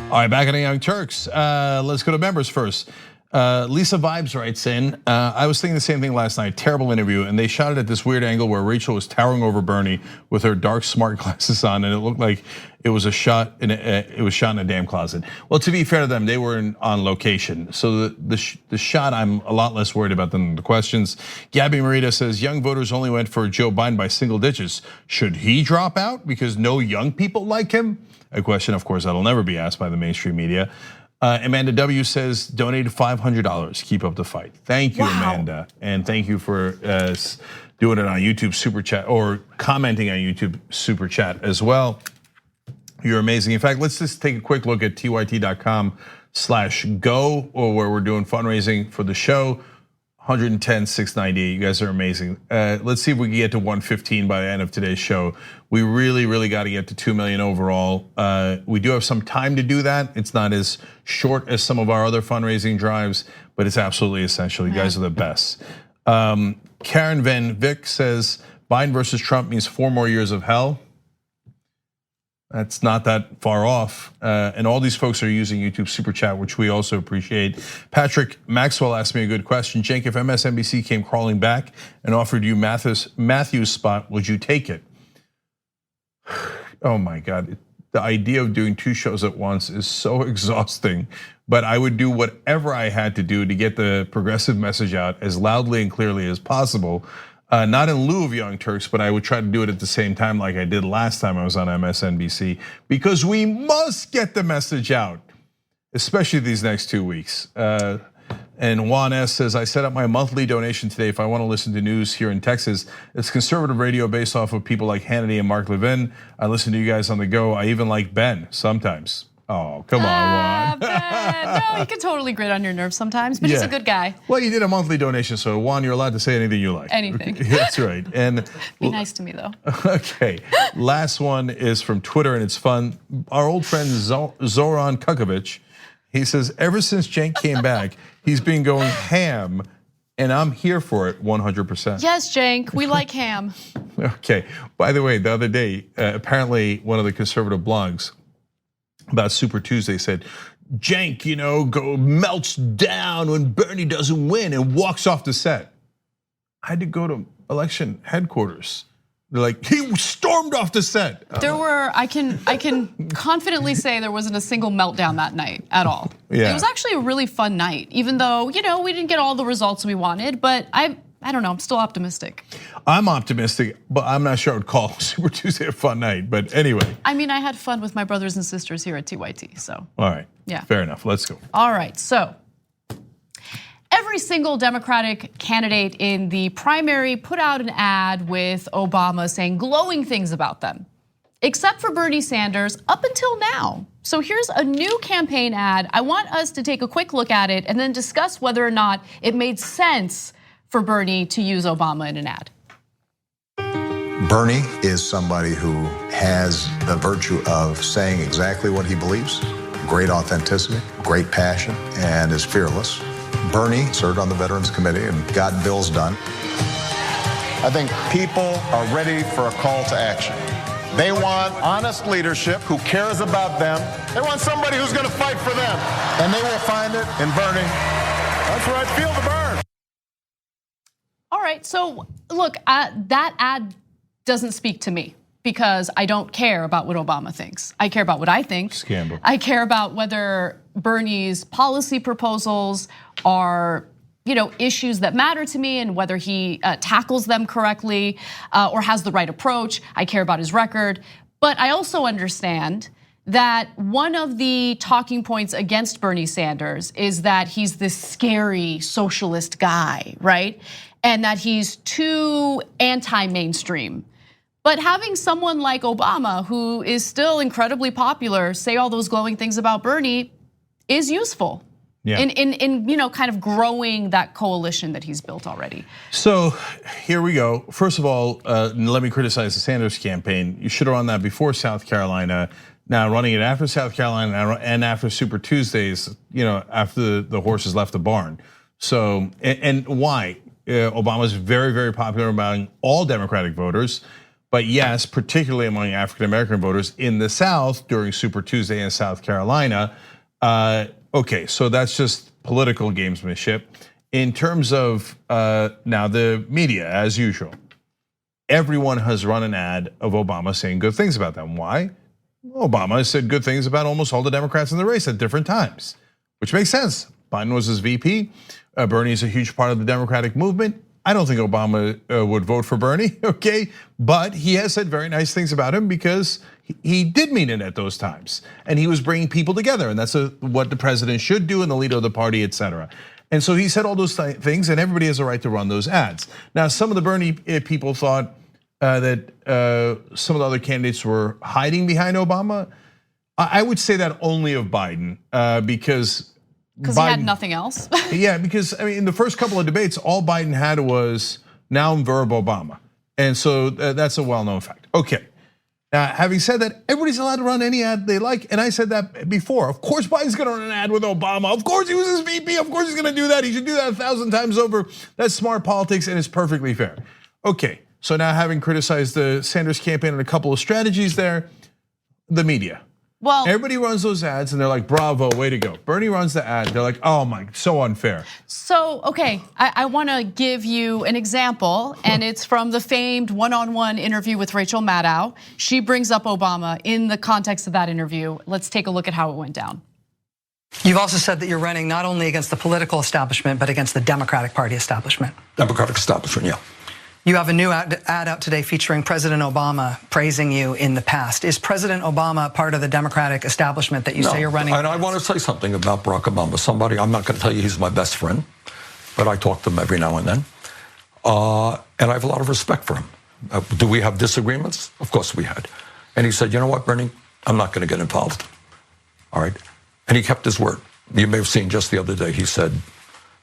All right, back on the Young Turks. Let's go to members first. Lisa Vibes writes in, I was thinking the same thing last night, terrible interview, and they shot it at this weird angle where Rachel was towering over Bernie with her dark smart glasses on, and it looked like it was shot in a damn closet. Well, to be fair to them, they were on location, so the shot I'm a lot less worried about than the questions. Gabby Marita says, young voters only went for Joe Biden by single digits. Should he drop out because no young people like him? A question, of course, that'll never be asked by the mainstream media. Amanda W says, donated $500. Keep up the fight. Thank you, Amanda. And thank you for doing it on YouTube Super Chat or commenting on YouTube Super Chat as well. You're amazing. In fact, let's just take a quick look at tyt.com/go, or where we're doing fundraising for the show. 110,698. You guys are amazing. Let's see if we can get to 115 by the end of today's show. We really got to get to 2 million overall. We do have some time to do that. It's not as short as some of our other fundraising drives, but it's absolutely essential. You guys are the best. Karen Van Vick says, Biden versus Trump means 4 more years of hell. That's not that far off. And all these folks are using YouTube Super Chat, which we also appreciate. Patrick Maxwell asked me a good question. Cenk, if MSNBC came crawling back and offered you Matthew's spot, would you take it? Oh my God, the idea of doing 2 shows at once is so exhausting, but I would do whatever I had to do to get the progressive message out as loudly and clearly as possible. Not in lieu of Young Turks, but I would try to do it at the same time like I did last time I was on MSNBC, because we must get the message out, especially these next 2 weeks. And And Juan S says, I set up my monthly donation today if I want to listen to news here in Texas. It's conservative radio based off of people like Hannity and Mark Levin. I listen to you guys on the go. I even like Ben sometimes. Oh, come on, Juan. Ben. No, he can totally grate on your nerves sometimes, but he's a good guy. Well, you did a monthly donation, so Juan, you're allowed to say anything you like. Anything. That's right. And be nice to me, though. Okay, last one is from Twitter, and it's fun. Our old friend Zoran Kukovic, he says, ever since Cenk came back, he's been going ham, and I'm here for it 100%. Yes, Cenk, we like ham. Okay, by the way, the other day, apparently one of the conservative blogs about Super Tuesday said, Cenk, melts down when Bernie doesn't win and walks off the set. I had to go to election headquarters. They're like, he stormed off the set. There were, I can confidently say there wasn't a single meltdown that night at all. Yeah. It was actually a really fun night, even though, we didn't get all the results we wanted, but I don't know, I'm still optimistic. I'm optimistic, but I'm not sure I would call Super Tuesday a fun night, but anyway. I mean, I had fun with my brothers and sisters here at TYT, so. All right, yeah, fair enough, let's go. All right, so. Every single Democratic candidate in the primary put out an ad with Obama saying glowing things about them, except for Bernie Sanders up until now. So here's a new campaign ad. I want us to take a quick look at it and then discuss whether or not it made sense for Bernie to use Obama in an ad. Bernie is somebody who has the virtue of saying exactly what he believes, great authenticity, great passion, and is fearless. Bernie served on the Veterans Committee and got bills done. I think people are ready for a call to action. They want honest leadership who cares about them. They want somebody who's going to fight for them. And they will find it in Bernie. That's right, feel the burn. All right, so look, that ad doesn't speak to me because I don't care about what Obama thinks. I care about what I think. Scandal. I care about whether Bernie's policy proposals are, issues that matter to me and whether he tackles them correctly or has the right approach. I care about his record. But I also understand that one of the talking points against Bernie Sanders is that he's this scary socialist guy, right? And that he's too anti-mainstream. But having someone like Obama, who is still incredibly popular, say all those glowing things about Bernie is useful. Yeah. In kind of growing that coalition that he's built already. So here we go. First of all, let me criticize the Sanders campaign. You should have run that before South Carolina. Now running it after South Carolina and after Super Tuesdays, after the horses left the barn. So, and why? Obama's very, very popular among all Democratic voters. But yes, particularly among African American voters in the South during Super Tuesday in South Carolina. Okay, so that's just political gamesmanship. In terms of now the media, as usual, everyone has run an ad of Obama saying good things about them. Why? Obama has said good things about almost all the Democrats in the race at different times, which makes sense. Biden was his VP. Bernie's a huge part of the Democratic movement. I don't think Obama would vote for Bernie, okay? But he has said very nice things about him because he did mean it at those times. And he was bringing people together, and that's what the president should do and the leader of the party, et cetera. And so he said all those things, and everybody has a right to run those ads. Now, some of the Bernie people thought that some of the other candidates were hiding behind Obama. I would say that only of Biden, because he had nothing else. Yeah, because in the first couple of debates, all Biden had was noun, verb, Obama. And so that's a well-known fact. Okay, now having said that, everybody's allowed to run any ad they like. And I said that before. Of course Biden's gonna run an ad with Obama. Of course he was his VP. Of course he's gonna do that. He should do that 1,000 times over. That's smart politics and it's perfectly fair. Okay, so now having criticized the Sanders campaign and a couple of strategies there, the media. Well, everybody runs those ads and they're like, bravo, way to go. Bernie runs the ad, they're like, oh my, so unfair. So, okay, I wanna give you an example, and it's from the famed one-on-one interview with Rachel Maddow. She brings up Obama in the context of that interview. Let's take a look at how it went down. You've also said that you're running not only against the political establishment, but against the Democratic Party establishment. Democratic establishment, yeah. You have a new ad out today featuring President Obama praising you in the past. Is President Obama part of the Democratic establishment that you say you're running? And I want to say something about Barack Obama. I'm not going to tell you he's my best friend. but I talk to him every now and then. And I have a lot of respect for him. Do we have disagreements? Of course we had. And he said, you know what, Bernie, I'm not going to get involved. All right. And he kept his word. You may have seen just the other day, he said,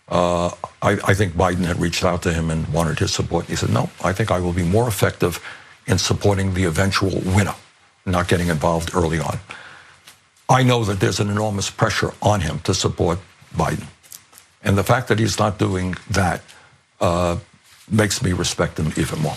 I think Biden had reached out to him and wanted his support. He said, no, I think I will be more effective in supporting the eventual winner, not getting involved early on. I know that there's an enormous pressure on him to support Biden. And the fact that he's not doing that makes me respect him even more.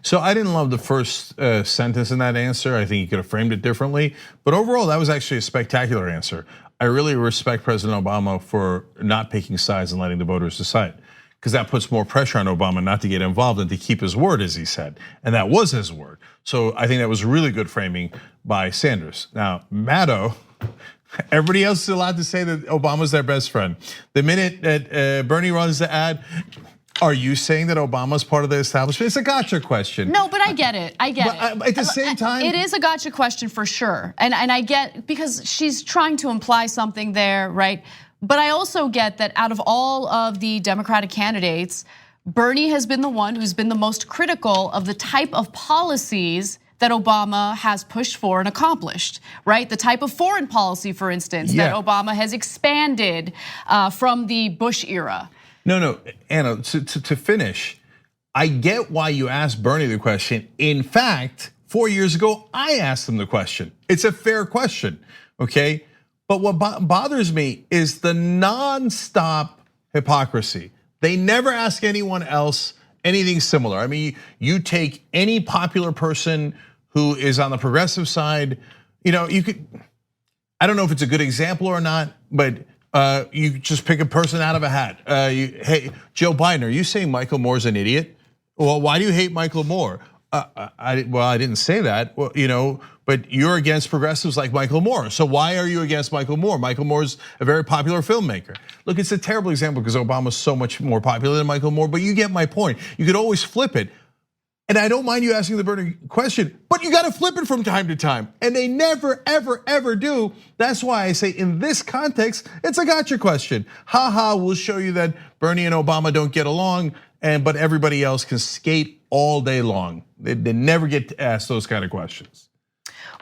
So I didn't love the first sentence in that answer. I think he could have framed it differently. But overall, that was actually a spectacular answer. I really respect President Obama for not picking sides and letting the voters decide, because that puts more pressure on Obama not to get involved and to keep his word, as he said. And that was his word. So I think that was really good framing by Sanders. Now, Maddow, everybody else is allowed to say that Obama's their best friend. The minute that Bernie runs the ad, are you saying that Obama's part of the establishment? It's a gotcha question. No, but I get it. I get it. At the same time, it is a gotcha question for sure. And I get, because she's trying to imply something there, right? But I also get that out of all of the Democratic candidates, Bernie has been the one who's been the most critical of the type of policies that Obama has pushed for and accomplished, right? The type of foreign policy, for instance, that Obama has expanded from the Bush era. No, Anna, to finish, I get why you asked Bernie the question. In fact, 4 years ago, I asked him the question. It's a fair question, okay? But what bothers me is the nonstop hypocrisy. They never ask anyone else anything similar. I mean, you take any popular person who is on the progressive side, you could, I don't know if it's a good example or not, but you just pick a person out of a hat. Hey, Joe Biden, are you saying Michael Moore's an idiot? Well, why do you hate Michael Moore? I didn't say that. Well, but you're against progressives like Michael Moore. So why are you against Michael Moore? Michael Moore's a very popular filmmaker. Look, it's a terrible example because Obama's so much more popular than Michael Moore, but you get my point. You could always flip it. And I don't mind you asking the Bernie question, but you got to flip it from time to time. And they never, ever, ever do. That's why I say in this context, it's a gotcha question. We'll show you that Bernie and Obama don't get along, but everybody else can skate all day long. They never get asked those kind of questions.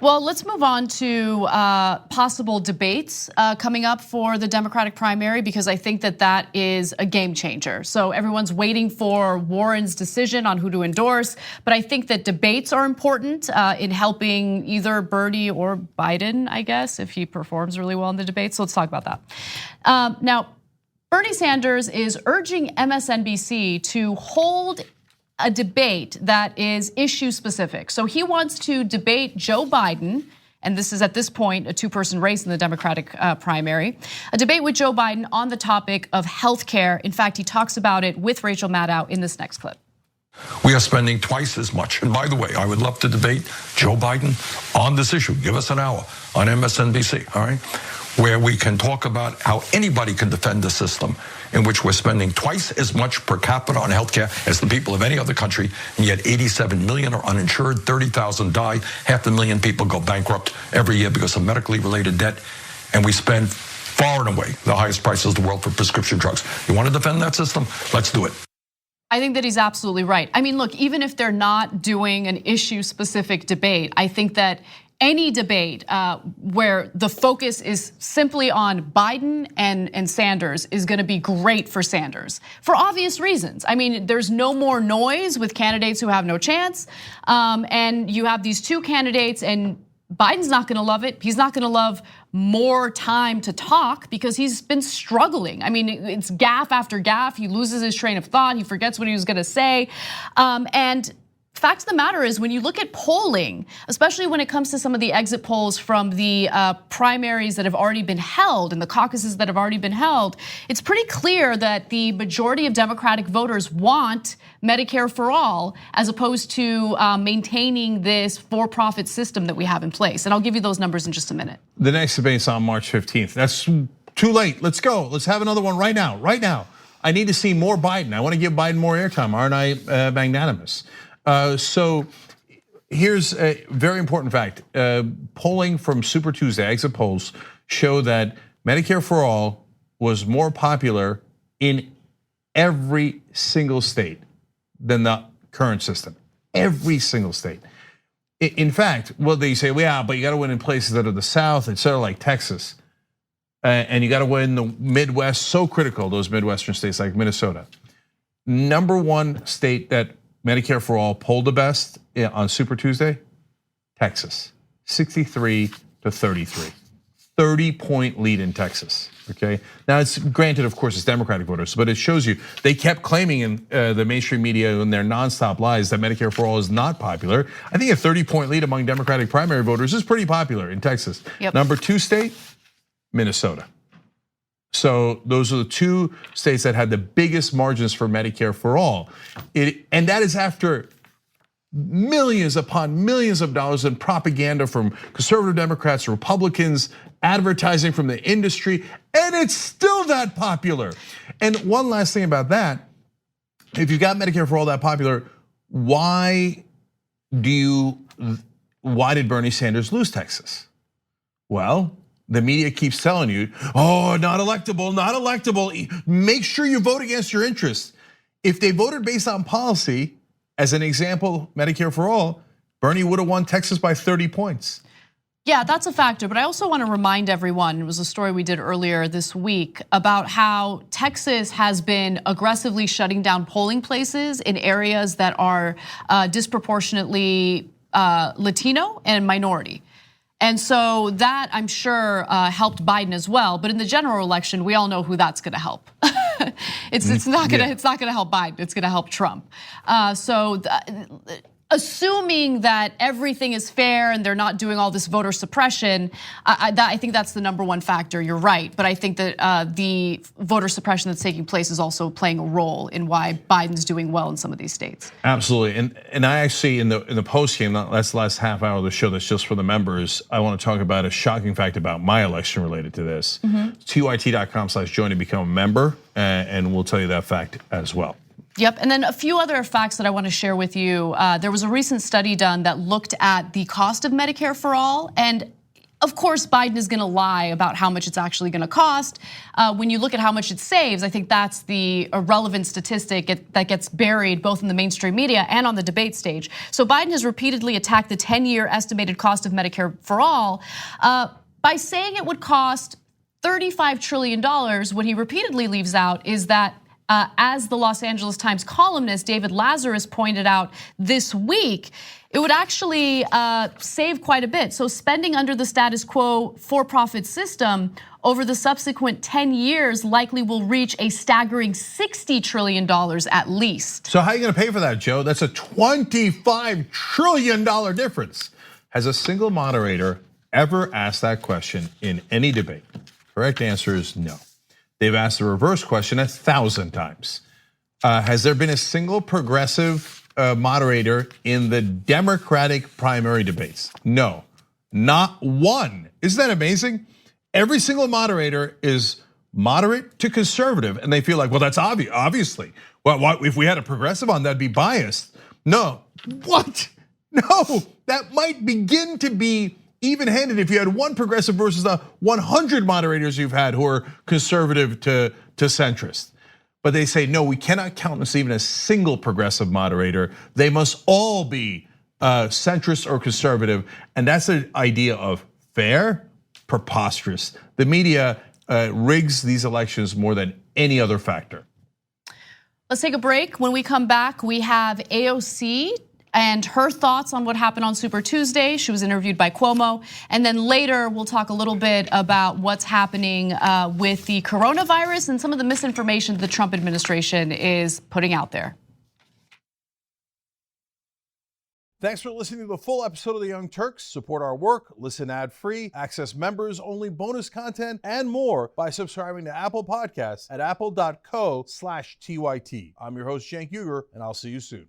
Well, let's move on to possible debates coming up for the Democratic primary, because I think that is a game changer. So everyone's waiting for Warren's decision on who to endorse, but I think that debates are important in helping either Bernie or Biden, I guess, if he performs really well in the debates. So let's talk about that. Now, Bernie Sanders is urging MSNBC to hold a debate that is issue specific. So he wants to debate Joe Biden, and this is at this point a two-person race in the Democratic primary, a debate with Joe Biden on the topic of healthcare. In fact, he talks about it with Rachel Maddow in this next clip. We are spending twice as much. And by the way, I would love to debate Joe Biden on this issue. Give us an hour on MSNBC, all right? Where we can talk about how anybody can defend the system in which we're spending twice as much per capita on healthcare as the people of any other country, and yet 87 million are uninsured, 30,000 die, 500,000 people go bankrupt every year because of medically related debt, and we spend far and away the highest prices in the world for prescription drugs. You want to defend that system? Let's do it. I think that he's absolutely right. I mean, look, even if they're not doing an issue-specific debate, I think that any debate where the focus is simply on Biden and Sanders is going to be great for Sanders for obvious reasons. I mean, there's no more noise with candidates who have no chance, and you have these two candidates, and Biden's not going to love it. He's not going to love more time to talk because he's been struggling. I mean, it's gaffe after gaffe. He loses his train of thought. He forgets what he was going to say, and fact of the matter is, when you look at polling, especially when it comes to some of the exit polls from the primaries that have already been held and the caucuses that have already been held, it's pretty clear that the majority of Democratic voters want Medicare for all, as opposed to maintaining this for-profit system that we have in place. And I'll give you those numbers in just a minute. The next debate's on March 15th. That's too late. Let's go. Let's have another one right now. Right now. I need to see more Biden. I want to give Biden more airtime. Aren't I magnanimous? So here's a very important fact. Polling from Super Tuesday exit polls show that Medicare for All was more popular in every single state than the current system. Every single state. In fact, well, they say, well, yeah, but you got to win in places that are the South, et cetera, like Texas. And you got to win the Midwest, so critical, those Midwestern states like Minnesota. Number one state that Medicare for All polled the best on Super Tuesday, Texas, 63 to 33. 30-point lead in Texas, okay? Now it's granted, of course, it's Democratic voters, but it shows you, they kept claiming in the mainstream media in their nonstop lies that Medicare for All is not popular. I think a 30-point lead among Democratic primary voters is pretty popular in Texas. Yep. Number two state, Minnesota. So those are the two states that had the biggest margins for Medicare for All. And that is after millions upon millions of dollars in propaganda from conservative Democrats, Republicans, advertising from the industry, and it's still that popular. And one last thing about that, if you've got Medicare for All that popular, why did Bernie Sanders lose Texas? Well, the media keeps telling you, oh, not electable, not electable. Make sure you vote against your interests. If they voted based on policy, as an example, Medicare for All, Bernie would have won Texas by 30 points. Yeah, that's a factor, but I also want to remind everyone, it was a story we did earlier this week about how Texas has been aggressively shutting down polling places in areas that are disproportionately Latino and minority. And so that, I'm sure, helped Biden as well. But in the general election, we all know who that's going to help. It's not going to help Biden. It's going to help Trump. Assuming that everything is fair and they're not doing all this voter suppression, I think that's the number one factor. You're right, but I think that the voter suppression that's taking place is also playing a role in why Biden's doing well in some of these states. Absolutely, and I actually in the post game, that's the last half hour of the show that's just for the members. I want to talk about a shocking fact about my election related to this. TYT.com/join to become a member, and we'll tell you that fact as well. Yep, and then a few other facts that I want to share with you. There was a recent study done that looked at the cost of Medicare for All, and of course, Biden is going to lie about how much it's actually going to cost. When you look at how much it saves, I think that's the irrelevant statistic that gets buried both in the mainstream media and on the debate stage. So Biden has repeatedly attacked the 10-year estimated cost of Medicare for All by saying it would cost $35 trillion. What he repeatedly leaves out is that as the Los Angeles Times columnist David Lazarus pointed out this week, it would actually save quite a bit. So spending under the status quo for-profit system over the subsequent 10 years likely will reach a staggering $60 trillion at least. So how are you gonna pay for that, Joe? That's a $25 trillion difference. Has a single moderator ever asked that question in any debate? Correct answer is no. They've asked the reverse question 1,000 times. Has there been a single progressive moderator in the Democratic primary debates? No, not one. Isn't that amazing? Every single moderator is moderate to conservative, and they feel like, well, that's obvious. Obviously, well, if we had a progressive on, that'd be biased. No, what? No, that might begin to be even-handed if you had one progressive versus the 100 moderators you've had who are conservative to centrist. But they say, no, we cannot count as even a single progressive moderator. They must all be centrist or conservative. And that's the idea of fair, preposterous. The media rigs these elections more than any other factor. Let's take a break. When we come back, we have AOC and her thoughts on what happened on Super Tuesday. She was interviewed by Cuomo. And then later, we'll talk a little bit about what's happening with the coronavirus and some of the misinformation the Trump administration is putting out there. Thanks for listening to the full episode of the Young Turks. Support our work, listen ad-free, access members-only bonus content, and more by subscribing to Apple Podcasts at apple.co/TYT. I'm your host, Cenk, and I'll see you soon.